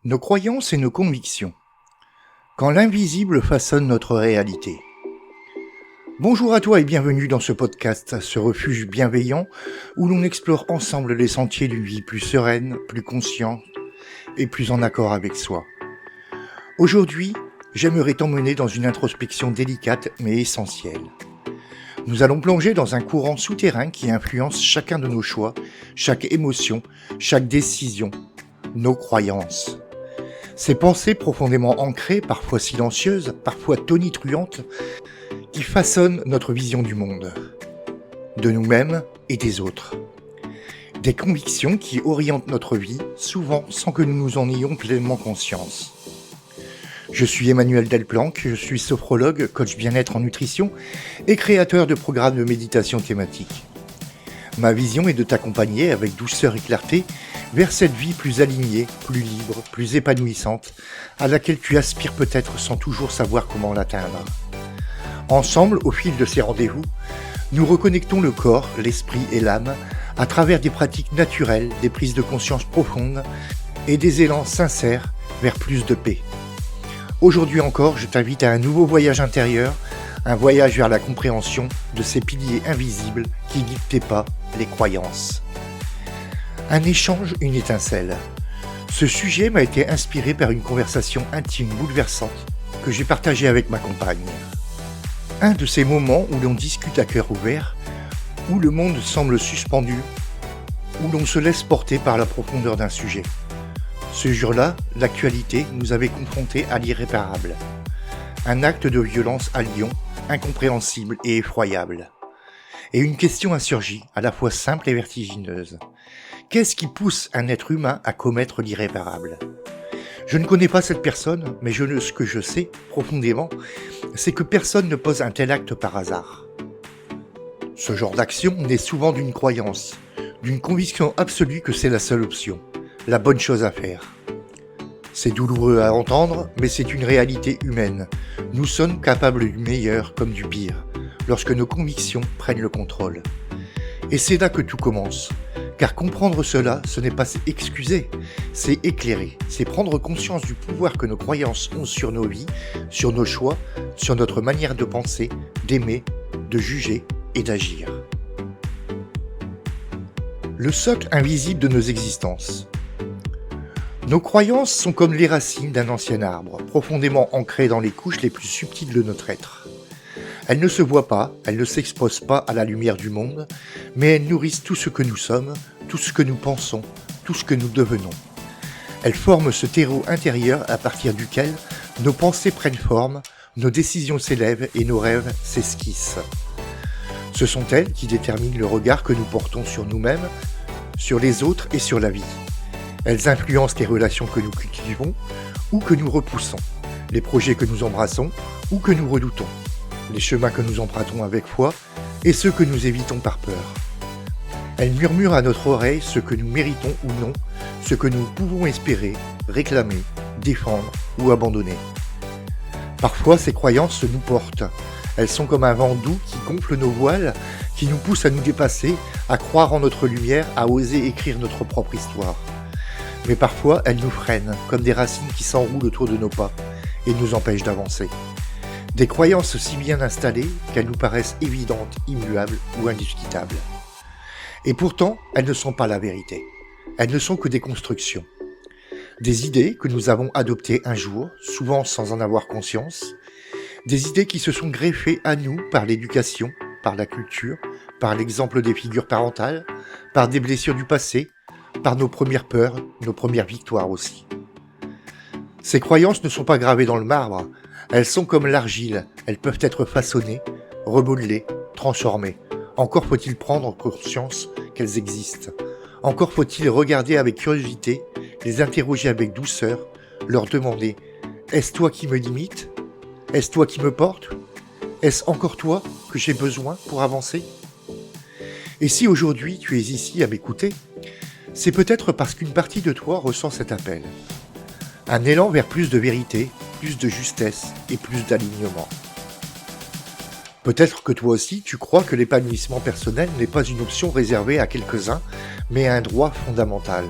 Nos croyances et nos convictions. Quand l'invisible façonne notre réalité. Bonjour à toi et bienvenue dans ce podcast, ce refuge bienveillant où l'on explore ensemble les sentiers d'une vie plus sereine, plus consciente et plus en accord avec soi. Aujourd'hui, j'aimerais t'emmener dans une introspection délicate mais essentielle. Nous allons plonger dans un courant souterrain qui influence chacun de nos choix, chaque émotion, chaque décision, nos croyances. Ces pensées profondément ancrées, parfois silencieuses, parfois tonitruantes, qui façonnent notre vision du monde, de nous-mêmes et des autres. Des convictions qui orientent notre vie, souvent sans que nous nous en ayons pleinement conscience. Je suis Emmanuel Delplanque, je suis sophrologue, coach bien-être en nutrition et créateur de programmes de méditation thématique. Ma vision est de t'accompagner avec douceur et clarté vers cette vie plus alignée, plus libre, plus épanouissante, à laquelle tu aspires peut-être sans toujours savoir comment l'atteindre. Ensemble, au fil de ces rendez-vous, nous reconnectons le corps, l'esprit et l'âme à travers des pratiques naturelles, des prises de conscience profondes et des élans sincères vers plus de paix. Aujourd'hui encore, je t'invite à un nouveau voyage intérieur, un voyage vers la compréhension de ces piliers invisibles qui guident tes pas, les croyances. Un échange, une étincelle. Ce sujet m'a été inspiré par une conversation intime bouleversante que j'ai partagée avec ma compagne. Un de ces moments où l'on discute à cœur ouvert, où le monde semble suspendu, où l'on se laisse porter par la profondeur d'un sujet. Ce jour-là, l'actualité nous avait confrontés à l'irréparable. Un acte de violence à Lyon, incompréhensible et effroyable. Et une question a surgi, à la fois simple et vertigineuse. Qu'est-ce qui pousse un être humain à commettre l'irréparable ? Je ne connais pas cette personne, mais ce que je sais profondément, c'est que personne ne pose un tel acte par hasard. Ce genre d'action naît souvent d'une croyance, d'une conviction absolue que c'est la seule option, la bonne chose à faire. C'est douloureux à entendre, mais c'est une réalité humaine. Nous sommes capables du meilleur comme du pire, lorsque nos convictions prennent le contrôle. Et c'est là que tout commence. Car comprendre cela, ce n'est pas s'excuser, c'est éclairer, c'est prendre conscience du pouvoir que nos croyances ont sur nos vies, sur nos choix, sur notre manière de penser, d'aimer, de juger et d'agir. Le socle invisible de nos existences. Nos croyances sont comme les racines d'un ancien arbre, profondément ancrées dans les couches les plus subtiles de notre être. Elles ne se voient pas, elles ne s'exposent pas à la lumière du monde, mais elles nourrissent tout ce que nous sommes, tout ce que nous pensons, tout ce que nous devenons. Elles forment ce terreau intérieur à partir duquel nos pensées prennent forme, nos décisions s'élèvent et nos rêves s'esquissent. Ce sont elles qui déterminent le regard que nous portons sur nous-mêmes, sur les autres et sur la vie. Elles influencent les relations que nous cultivons ou que nous repoussons, les projets que nous embrassons ou que nous redoutons, les chemins que nous empruntons avec foi et ceux que nous évitons par peur. Elles murmurent à notre oreille ce que nous méritons ou non, ce que nous pouvons espérer, réclamer, défendre ou abandonner. Parfois, ces croyances nous portent. Elles sont comme un vent doux qui gonfle nos voiles, qui nous pousse à nous dépasser, à croire en notre lumière, à oser écrire notre propre histoire. Mais parfois, elles nous freinent, comme des racines qui s'enroulent autour de nos pas et nous empêchent d'avancer. Des croyances si bien installées qu'elles nous paraissent évidentes, immuables ou indiscutables. Et pourtant, elles ne sont pas la vérité. Elles ne sont que des constructions. Des idées que nous avons adoptées un jour, souvent sans en avoir conscience. Des idées qui se sont greffées à nous par l'éducation, par la culture, par l'exemple des figures parentales, par des blessures du passé, par nos premières peurs, nos premières victoires aussi. Ces croyances ne sont pas gravées dans le marbre. Elles sont comme l'argile, elles peuvent être façonnées, remodelées, transformées. Encore faut-il prendre conscience qu'elles existent. Encore faut-il regarder avec curiosité, les interroger avec douceur, leur demander « Est-ce toi qui me limites ? Est-ce toi qui me portes ? Est-ce encore toi que j'ai besoin pour avancer ?» Et si aujourd'hui tu es ici à m'écouter, c'est peut-être parce qu'une partie de toi ressent cet appel. Un élan vers plus de vérité, plus de justesse et plus d'alignement. Peut-être que toi aussi, tu crois que l'épanouissement personnel n'est pas une option réservée à quelques-uns, mais un droit fondamental.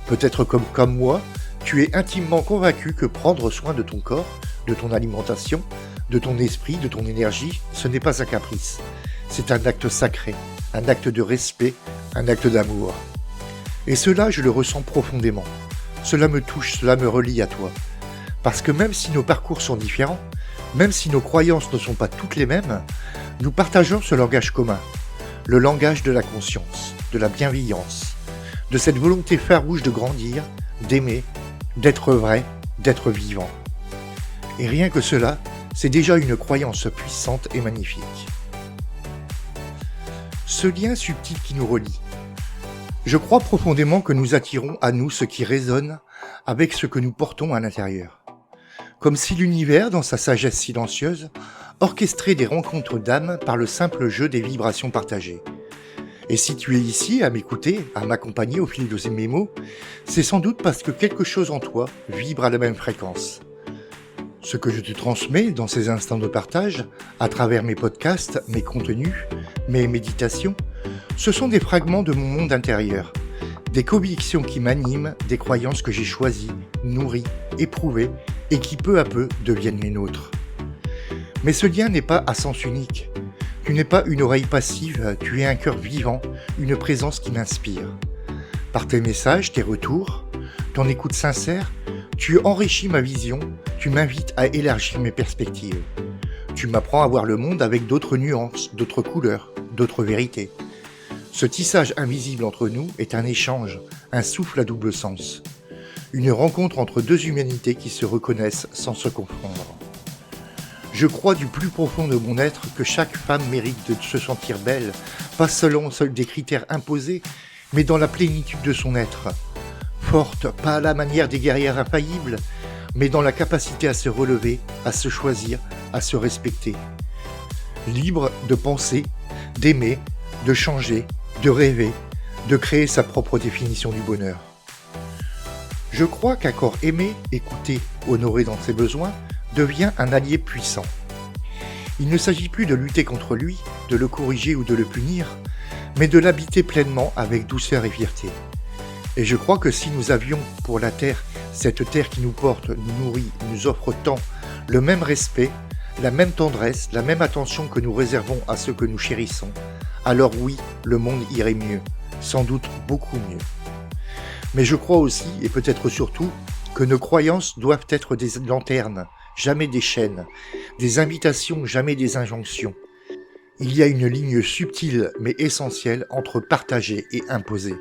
Peut-être comme moi, Tu es intimement convaincu que prendre soin de ton corps, de ton alimentation, de ton esprit, de ton énergie, ce n'est pas un caprice. C'est un acte sacré, un acte de respect, un acte d'amour. Et cela, je le ressens profondément. Cela me touche, cela me relie à toi. Parce que même si nos parcours sont différents, même si nos croyances ne sont pas toutes les mêmes, nous partageons ce langage commun. Le langage de la conscience, de la bienveillance, de cette volonté farouche de grandir, d'aimer, d'être vrai, d'être vivant. Et rien que cela, c'est déjà une croyance puissante et magnifique. Ce lien subtil qui nous relie. Je crois profondément que nous attirons à nous ce qui résonne avec ce que nous portons à l'intérieur. Comme si l'univers, dans sa sagesse silencieuse, orchestrait des rencontres d'âmes par le simple jeu des vibrations partagées. Et si tu es ici à m'écouter, à m'accompagner au fil de mes mots, c'est sans doute parce que quelque chose en toi vibre à la même fréquence. Ce que je te transmets dans ces instants de partage, à travers mes podcasts, mes contenus, mes méditations, ce sont des fragments de mon monde intérieur, des convictions qui m'animent, des croyances que j'ai choisies, nourries, éprouvées et qui peu à peu deviennent les nôtres. Mais ce lien n'est pas à sens unique. Tu n'es pas une oreille passive, tu es un cœur vivant, une présence qui m'inspire. Par tes messages, tes retours, ton écoute sincère, tu enrichis ma vision, tu m'invites à élargir mes perspectives. Tu m'apprends à voir le monde avec d'autres nuances, d'autres couleurs, d'autres vérités. Ce tissage invisible entre nous est un échange, un souffle à double sens. Une rencontre entre deux humanités qui se reconnaissent sans se confondre. Je crois du plus profond de mon être que chaque femme mérite de se sentir belle, pas selon des critères imposés, mais dans la plénitude de son être. Forte, pas à la manière des guerrières infaillibles, mais dans la capacité à se relever, à se choisir, à se respecter. Libre de penser, d'aimer, de changer, de rêver, de créer sa propre définition du bonheur. Je crois qu'un corps aimé, écouté, honoré dans ses besoins, devient un allié puissant. Il ne s'agit plus de lutter contre lui, de le corriger ou de le punir, mais de l'habiter pleinement avec douceur et fierté. Et je crois que si nous avions pour la Terre, cette Terre qui nous porte, nous nourrit, nous offre tant, le même respect, la même tendresse, la même attention que nous réservons à ceux que nous chérissons, alors oui, le monde irait mieux, sans doute beaucoup mieux. Mais je crois aussi, et peut-être surtout, que nos croyances doivent être des lanternes, jamais des chaînes, des invitations, jamais des injonctions. Il y a une ligne subtile mais essentielle entre partager et imposer.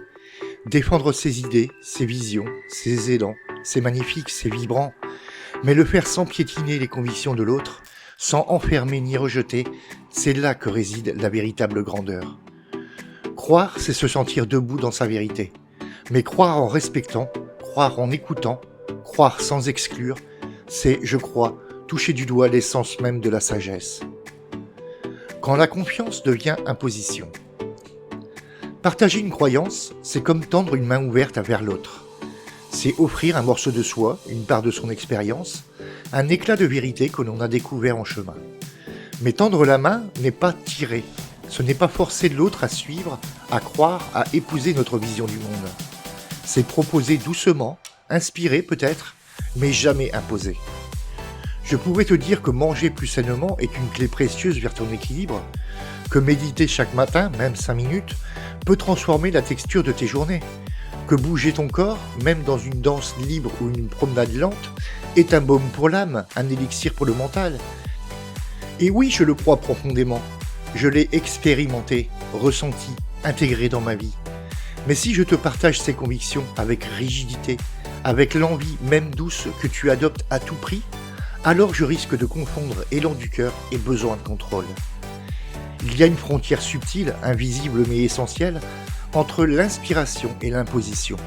Défendre ses idées, ses visions, ses élans, c'est magnifique, c'est vibrant, mais le faire sans piétiner les convictions de l'autre, sans enfermer ni rejeter, c'est là que réside la véritable grandeur. Croire, c'est se sentir debout dans sa vérité, mais croire en respectant, croire en écoutant, croire sans exclure, c'est, je crois, toucher du doigt l'essence même de la sagesse. Quand la confiance devient imposition. Partager une croyance, c'est comme tendre une main ouverte vers l'autre. C'est offrir un morceau de soi, une part de son expérience, un éclat de vérité que l'on a découvert en chemin. Mais tendre la main n'est pas tirer, ce n'est pas forcer l'autre à suivre, à croire, à épouser notre vision du monde. C'est proposer doucement, inspirer peut-être, mais jamais imposer. Je pourrais te dire que manger plus sainement est une clé précieuse vers ton équilibre, que méditer chaque matin, même 5 minutes, peut transformer la texture de tes journées, que bouger ton corps, même dans une danse libre ou une promenade lente, est un baume pour l'âme, un élixir pour le mental. Et oui, je le crois profondément, je l'ai expérimenté, ressenti, intégré dans ma vie. Mais si je te partage ces convictions avec rigidité, avec l'envie même douce que tu adoptes à tout prix, alors je risque de confondre élan du cœur et besoin de contrôle. Il y a une frontière subtile, invisible mais essentielle, entre l'inspiration et l'imposition.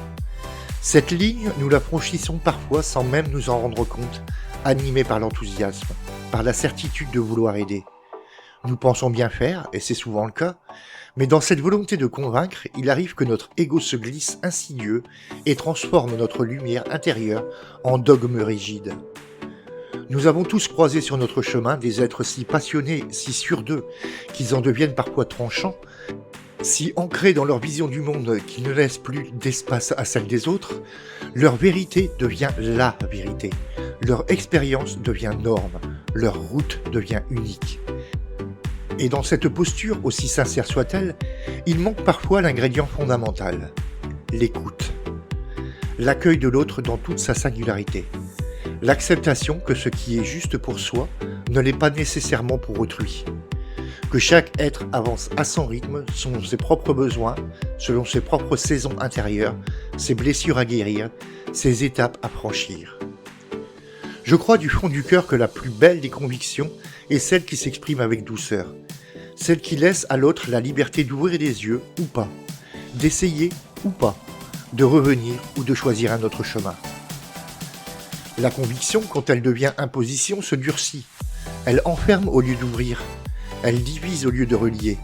Cette ligne, nous la franchissons parfois sans même nous en rendre compte, animés par l'enthousiasme, par la certitude de vouloir aider. Nous pensons bien faire, et c'est souvent le cas, mais dans cette volonté de convaincre, il arrive que notre ego se glisse insidieux et transforme notre lumière intérieure en dogme rigide. Nous avons tous croisé sur notre chemin des êtres si passionnés, si sûrs d'eux, qu'ils en deviennent parfois tranchants, Si ancrés dans leur vision du monde qui ne laisse plus d'espace à celle des autres, leur vérité devient la vérité. Leur expérience devient norme. Leur route devient unique. Et dans cette posture, aussi sincère soit-elle, il manque parfois l'ingrédient fondamental, l'écoute. L'accueil de l'autre dans toute sa singularité. L'acceptation que ce qui est juste pour soi ne l'est pas nécessairement pour autrui. Que chaque être avance à son rythme, selon ses propres besoins, selon ses propres saisons intérieures, ses blessures à guérir, ses étapes à franchir. Je crois du fond du cœur que la plus belle des convictions est celle qui s'exprime avec douceur, celle qui laisse à l'autre la liberté d'ouvrir les yeux ou pas, d'essayer ou pas, de revenir ou de choisir un autre chemin. La conviction, quand elle devient imposition, se durcit. Elle enferme au lieu d'ouvrir. Elle divise au lieu de relier.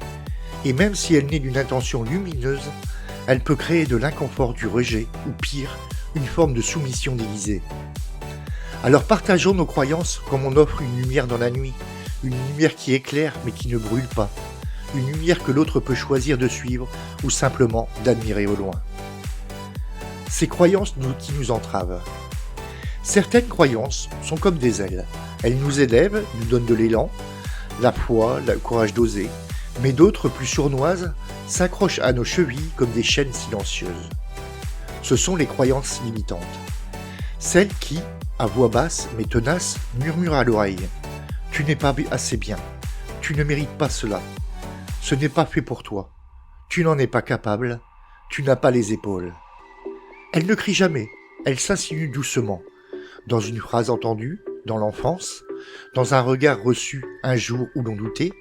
Et même si elle naît d'une intention lumineuse, elle peut créer de l'inconfort du rejet, ou pire, une forme de soumission déguisée. Alors partageons nos croyances comme on offre une lumière dans la nuit, une lumière qui éclaire mais qui ne brûle pas, une lumière que l'autre peut choisir de suivre ou simplement d'admirer au loin. Ces croyances qui nous entravent. Certaines croyances sont comme des ailes. Elles nous élèvent, nous donnent de l'élan, la foi, le courage d'oser, mais d'autres, plus sournoises, s'accrochent à nos chevilles comme des chaînes silencieuses. Ce sont les croyances limitantes. Celles qui, à voix basse mais tenace, murmurent à l'oreille « Tu n'es pas assez bien, tu ne mérites pas cela, ce n'est pas fait pour toi, tu n'en es pas capable, tu n'as pas les épaules. » Elles ne crient jamais, elles s'insinuent doucement, dans une phrase entendue, dans l'enfance, dans un regard reçu un jour où l'on doutait,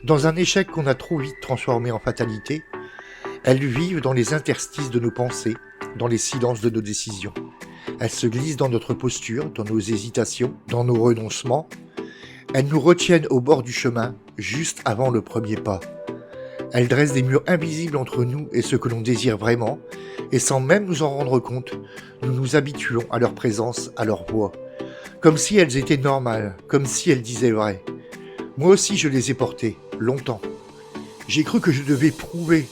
dans un échec qu'on a trop vite transformé en fatalité. Elles vivent dans les interstices de nos pensées, dans les silences de nos décisions. Elles se glissent dans notre posture, dans nos hésitations, dans nos renoncements. Elles nous retiennent au bord du chemin, juste avant le premier pas. Elles dressent des murs invisibles entre nous et ce que l'on désire vraiment, et sans même nous en rendre compte, nous nous habituons à leur présence, à leur voix. Comme si elles étaient normales, comme si elles disaient vrai. Moi aussi je les ai portées, longtemps. J'ai cru que je devais prouver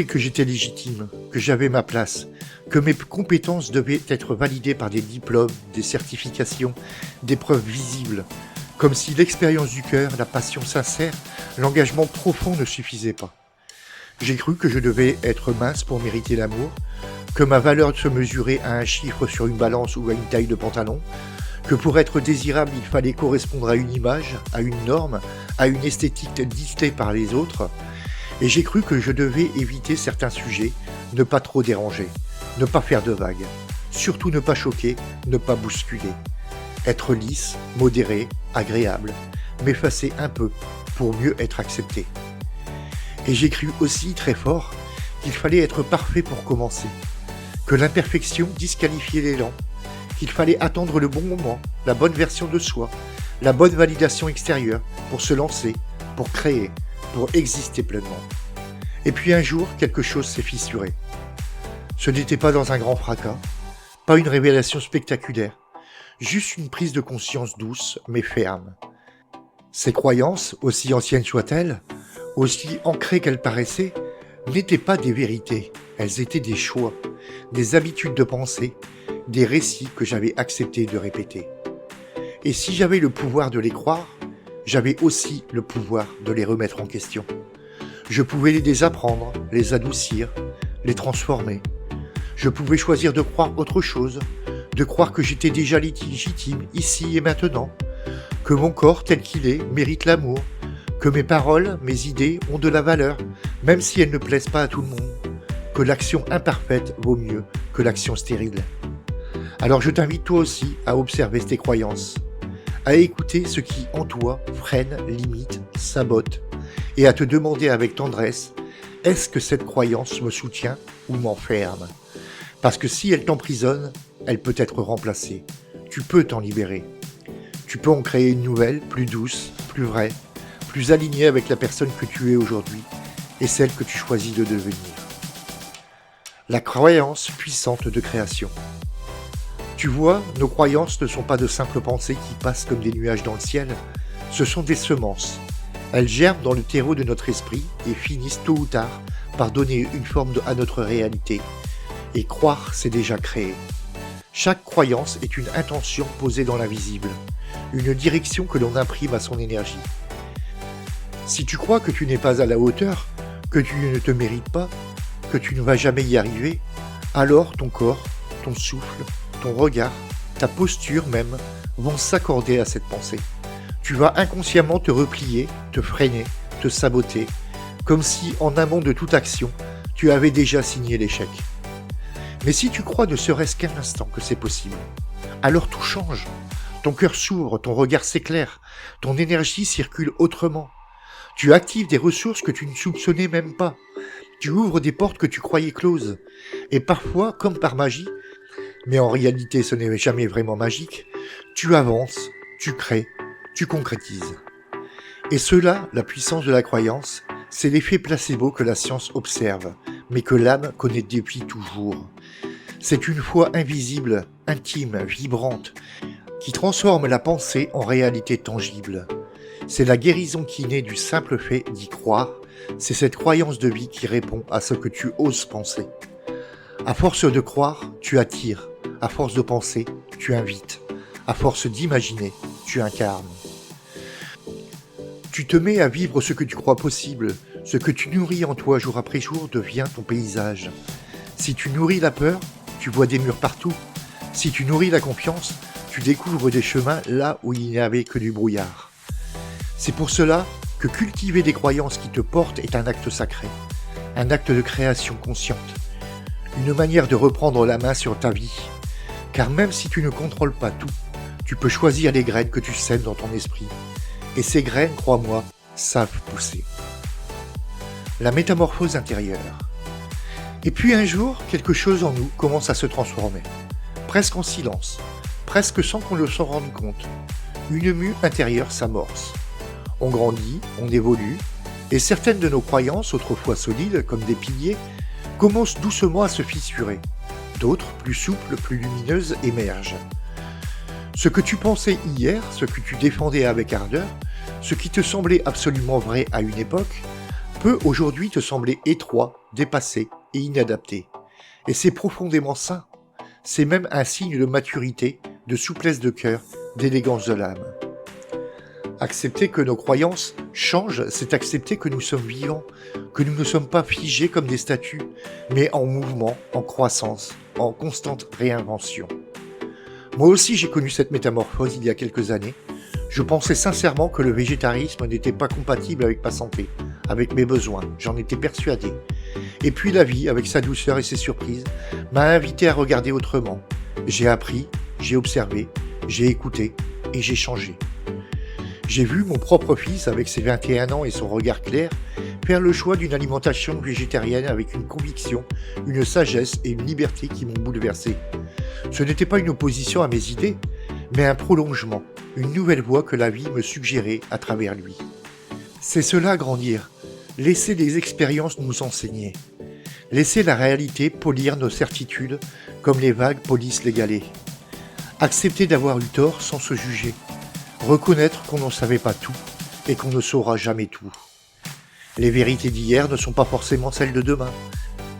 que j'étais légitime, que j'avais ma place, que mes compétences devaient être validées par des diplômes, des certifications, des preuves visibles, comme si l'expérience du cœur, la passion sincère, l'engagement profond ne suffisaient pas. J'ai cru que je devais être mince pour mériter l'amour, que ma valeur se mesurait à un chiffre sur une balance ou à une taille de pantalon, que pour être désirable, il fallait correspondre à une image, à une norme, à une esthétique dictée par les autres, et j'ai cru que je devais éviter certains sujets, ne pas trop déranger, ne pas faire de vagues, surtout ne pas choquer, ne pas bousculer, être lisse, modéré, agréable, m'effacer un peu pour mieux être accepté. Et j'ai cru aussi très fort qu'il fallait être parfait pour commencer, que l'imperfection disqualifiait l'élan, qu'il fallait attendre le bon moment, la bonne version de soi, la bonne validation extérieure pour se lancer, pour créer, pour exister pleinement. Et puis un jour, quelque chose s'est fissuré. Ce n'était pas dans un grand fracas, pas une révélation spectaculaire, juste une prise de conscience douce mais ferme. Ces croyances, aussi anciennes soient-elles, aussi ancrées qu'elles paraissaient, n'étaient pas des vérités, elles étaient des choix, des habitudes de pensée, des récits que j'avais accepté de répéter. Et si j'avais le pouvoir de les croire, j'avais aussi le pouvoir de les remettre en question. Je pouvais les désapprendre, les adoucir, les transformer. Je pouvais choisir de croire autre chose, de croire que j'étais déjà légitime ici et maintenant, que mon corps tel qu'il est mérite l'amour, que mes paroles, mes idées ont de la valeur, même si elles ne plaisent pas à tout le monde, que l'action imparfaite vaut mieux que l'action stérile. Alors je t'invite toi aussi à observer tes croyances, à écouter ce qui en toi freine, limite, sabote, et à te demander avec tendresse, est-ce que cette croyance me soutient ou m'enferme ? Parce que si elle t'emprisonne, elle peut être remplacée. Tu peux t'en libérer. Tu peux en créer une nouvelle, plus douce, plus vraie, plus alignée avec la personne que tu es aujourd'hui et celle que tu choisis de devenir. La croyance puissante de création. Tu vois, nos croyances ne sont pas de simples pensées qui passent comme des nuages dans le ciel, ce sont des semences. Elles germent dans le terreau de notre esprit et finissent tôt ou tard par donner une forme à notre réalité. Et croire, c'est déjà créer. Chaque croyance est une intention posée dans l'invisible, une direction que l'on imprime à son énergie. Si tu crois que tu n'es pas à la hauteur, que tu ne te mérites pas, que tu ne vas jamais y arriver, alors ton corps, ton souffle, ton regard, ta posture même vont s'accorder à cette pensée. Tu vas inconsciemment te replier, te freiner, te saboter, comme si en amont de toute action, tu avais déjà signé l'échec. Mais si tu crois ne serait-ce qu'un instant que c'est possible, alors tout change. Ton cœur s'ouvre, ton regard s'éclaire, ton énergie circule autrement. Tu actives des ressources que tu ne soupçonnais même pas. Tu ouvres des portes que tu croyais closes. Et parfois, comme par magie, mais en réalité ce n'est jamais vraiment magique, tu avances, tu crées, tu concrétises. Et cela, la puissance de la croyance, c'est l'effet placebo que la science observe, mais que l'âme connaît depuis toujours. C'est une foi invisible, intime, vibrante, qui transforme la pensée en réalité tangible. C'est la guérison qui naît du simple fait d'y croire, c'est cette croyance de vie qui répond à ce que tu oses penser. À force de croire, tu attires, à force de penser, tu invites, à force d'imaginer, tu incarnes. Tu te mets à vivre ce que tu crois possible, ce que tu nourris en toi jour après jour devient ton paysage. Si tu nourris la peur, tu vois des murs partout. Si tu nourris la confiance, tu découvres des chemins là où il n'y avait que du brouillard. C'est pour cela que cultiver des croyances qui te portent est un acte sacré, un acte de création consciente, une manière de reprendre la main sur ta vie. Car même si tu ne contrôles pas tout, tu peux choisir les graines que tu sèmes dans ton esprit. Et ces graines, crois-moi, savent pousser. La métamorphose intérieure. Et puis un jour, quelque chose en nous commence à se transformer, presque en silence, presque sans qu'on le s'en rende compte. Une mue intérieure s'amorce. On grandit, on évolue, et certaines de nos croyances, autrefois solides comme des piliers, commencent doucement à se fissurer. D'autres, plus souples, plus lumineuses, émergent. Ce que tu pensais hier, ce que tu défendais avec ardeur, ce qui te semblait absolument vrai à une époque, peut aujourd'hui te sembler étroit, dépassé et inadapté. Et c'est profondément sain. C'est même un signe de maturité, de souplesse de cœur, d'élégance de l'âme. Accepter que nos croyances changent, c'est accepter que nous sommes vivants, que nous ne sommes pas figés comme des statues, mais en mouvement, en croissance, en constante réinvention. Moi aussi j'ai connu cette métamorphose il y a quelques années. Je pensais sincèrement que le végétarisme n'était pas compatible avec ma santé, avec mes besoins, j'en étais persuadé. Et puis la vie, avec sa douceur et ses surprises, m'a invité à regarder autrement. J'ai appris, j'ai observé, j'ai écouté et j'ai changé. J'ai vu mon propre fils, avec ses 21 ans et son regard clair, faire le choix d'une alimentation végétarienne avec une conviction, une sagesse et une liberté qui m'ont bouleversé. Ce n'était pas une opposition à mes idées, mais un prolongement, une nouvelle voie que la vie me suggérait à travers lui. C'est cela grandir, laisser les expériences nous enseigner, laisser la réalité polir nos certitudes comme les vagues polissent les galets, accepter d'avoir eu tort sans se juger, reconnaître qu'on n'en savait pas tout et qu'on ne saura jamais tout. Les vérités d'hier ne sont pas forcément celles de demain,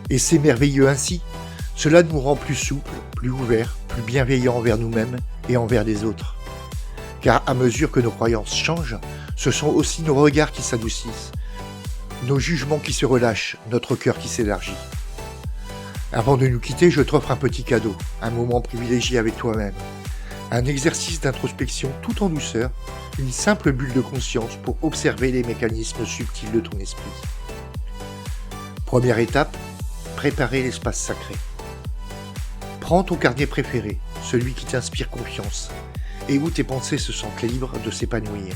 et c'est merveilleux ainsi. Cela nous rend plus souples, plus ouverts, plus bienveillants envers nous-mêmes et envers les autres. Car à mesure que nos croyances changent, ce sont aussi nos regards qui s'adoucissent, nos jugements qui se relâchent, notre cœur qui s'élargit. Avant de nous quitter, je t'offre un petit cadeau, un moment privilégié avec toi-même, un exercice d'introspection tout en douceur, une simple bulle de conscience pour observer les mécanismes subtils de ton esprit. Première étape, préparer l'espace sacré. Prends ton carnet préféré, celui qui t'inspire confiance, et où tes pensées se sentent libres de s'épanouir.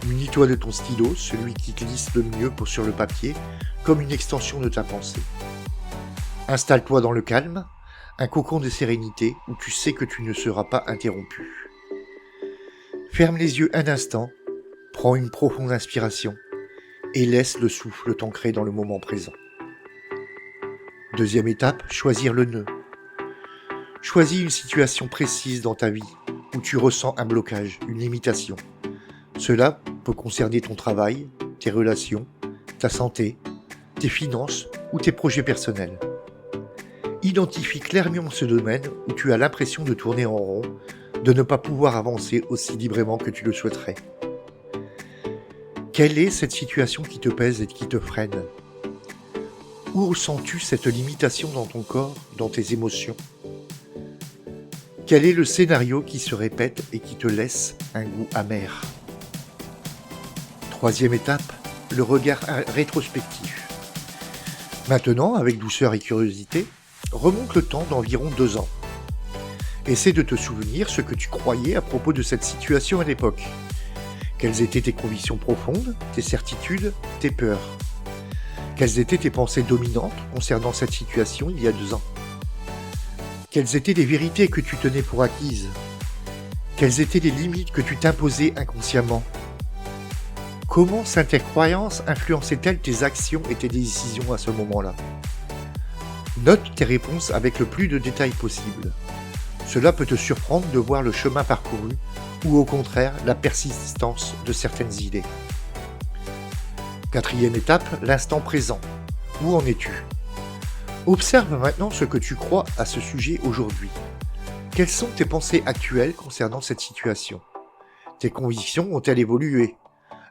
Munis-toi de ton stylo, celui qui glisse le mieux sur le papier, comme une extension de ta pensée. Installe-toi dans le calme, un cocon de sérénité où tu sais que tu ne seras pas interrompu. Ferme les yeux un instant, prends une profonde inspiration et laisse le souffle t'ancrer dans le moment présent. Deuxième étape, choisir le nœud. Choisis une situation précise dans ta vie où tu ressens un blocage, une limitation. Cela peut concerner ton travail, tes relations, ta santé, tes finances ou tes projets personnels. Identifie clairement ce domaine où tu as l'impression de tourner en rond, de ne pas pouvoir avancer aussi librement que tu le souhaiterais. Quelle est cette situation qui te pèse et qui te freine ? Où ressens-tu cette limitation dans ton corps, dans tes émotions ? Quel est le scénario qui se répète et qui te laisse un goût amer ? Troisième étape, le regard rétrospectif. Maintenant, avec douceur et curiosité, remonte le temps d'environ 2 ans. Essaie de te souvenir ce que tu croyais à propos de cette situation à l'époque. Quelles étaient tes convictions profondes, tes certitudes, tes peurs ? Quelles étaient tes pensées dominantes concernant cette situation il y a 2 ans ? Quelles étaient les vérités que tu tenais pour acquises ? Quelles étaient les limites que tu t'imposais inconsciemment ? Comment ces croyances influençaient-elles tes actions et tes décisions à ce moment-là ? Note tes réponses avec le plus de détails possible. Cela peut te surprendre de voir le chemin parcouru ou au contraire la persistance de certaines idées. Quatrième étape, l'instant présent. Où en es-tu ? Observe maintenant ce que tu crois à ce sujet aujourd'hui. Quelles sont tes pensées actuelles concernant cette situation ? Tes convictions ont-elles évolué ?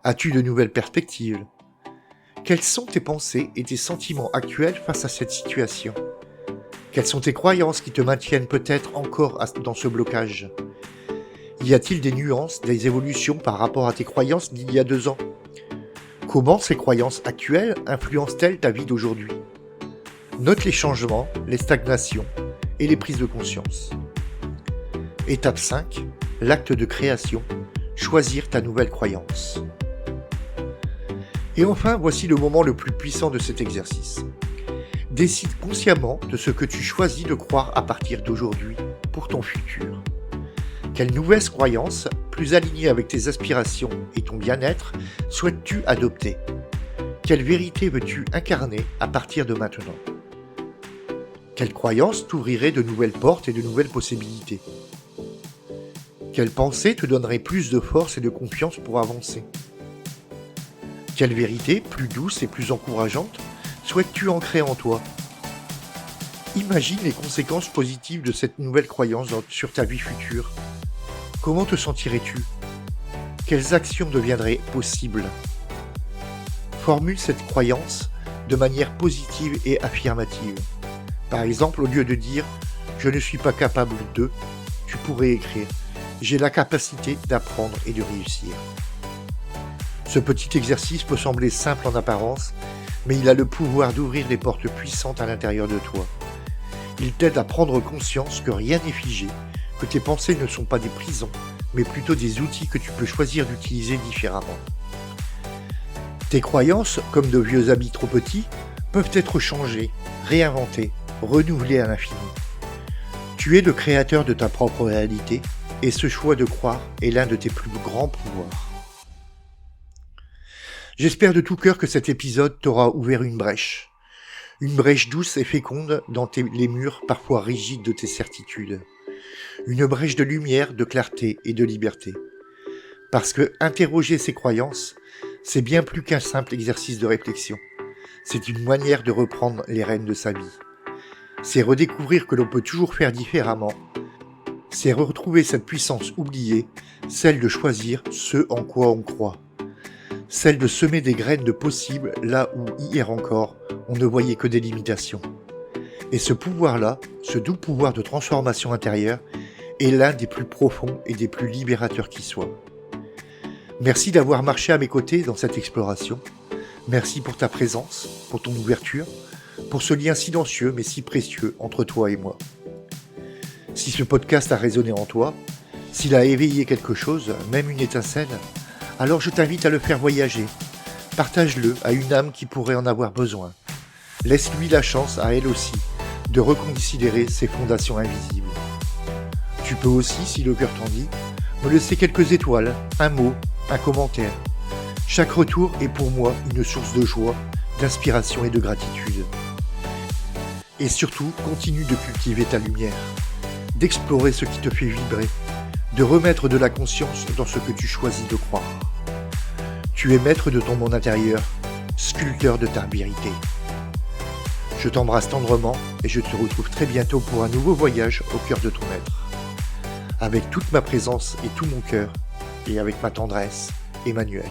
As-tu de nouvelles perspectives ? Quelles sont tes pensées et tes sentiments actuels face à cette situation ? Quelles sont tes croyances qui te maintiennent peut-être encore dans ce blocage ? Y a-t-il des nuances, des évolutions par rapport à tes croyances d'il y a 2 ans ? Comment ces croyances actuelles influencent-elles ta vie d'aujourd'hui ? Note les changements, les stagnations et les prises de conscience. Étape 5, l'acte de création, choisir ta nouvelle croyance. Et enfin, voici le moment le plus puissant de cet exercice. Décide consciemment de ce que tu choisis de croire à partir d'aujourd'hui pour ton futur. Quelle nouvelle croyance, plus alignée avec tes aspirations et ton bien-être, souhaites-tu adopter ? Quelle vérité veux-tu incarner à partir de maintenant ? Quelle croyance t'ouvrirait de nouvelles portes et de nouvelles possibilités ? Quelle pensée te donnerait plus de force et de confiance pour avancer ? Quelle vérité, plus douce et plus encourageante, souhaites-tu ancrer en toi ? Imagine les conséquences positives de cette nouvelle croyance sur ta vie future. Comment te sentirais-tu ? Quelles actions deviendraient possibles ? Formule cette croyance de manière positive et affirmative. Par exemple, au lieu de dire « je ne suis pas capable de », tu pourrais écrire « j'ai la capacité d'apprendre et de réussir ». Ce petit exercice peut sembler simple en apparence, mais il a le pouvoir d'ouvrir des portes puissantes à l'intérieur de toi. Il t'aide à prendre conscience que rien n'est figé, que tes pensées ne sont pas des prisons, mais plutôt des outils que tu peux choisir d'utiliser différemment. Tes croyances, comme de vieux habits trop petits, peuvent être changées, réinventées, renouvelées à l'infini. Tu es le créateur de ta propre réalité, et ce choix de croire est l'un de tes plus grands pouvoirs. J'espère de tout cœur que cet épisode t'aura ouvert une brèche douce et féconde dans les murs parfois rigides de tes certitudes. Une brèche de lumière, de clarté et de liberté. Parce que interroger ses croyances, c'est bien plus qu'un simple exercice de réflexion. C'est une manière de reprendre les rênes de sa vie. C'est redécouvrir que l'on peut toujours faire différemment. C'est retrouver cette puissance oubliée, celle de choisir ce en quoi on croit. Celle de semer des graines de possible là où, hier encore, on ne voyait que des limitations. Et ce pouvoir-là, ce doux pouvoir de transformation intérieure, est l'un des plus profonds et des plus libérateurs qui soient. Merci d'avoir marché à mes côtés dans cette exploration. Merci pour ta présence, pour ton ouverture, pour ce lien silencieux mais si précieux entre toi et moi. Si ce podcast a résonné en toi, s'il a éveillé quelque chose, même une étincelle, alors je t'invite à le faire voyager. Partage-le à une âme qui pourrait en avoir besoin. Laisse-lui la chance à elle aussi de reconsidérer ses fondations invisibles. Tu peux aussi, si le cœur t'en dit, me laisser quelques étoiles, un mot, un commentaire. Chaque retour est pour moi une source de joie, d'inspiration et de gratitude. Et surtout, continue de cultiver ta lumière, d'explorer ce qui te fait vibrer, de remettre de la conscience dans ce que tu choisis de croire. Tu es maître de ton monde intérieur, sculpteur de ta vérité. Je t'embrasse tendrement et je te retrouve très bientôt pour un nouveau voyage au cœur de ton être. Avec toute ma présence et tout mon cœur, et avec ma tendresse, Emmanuel.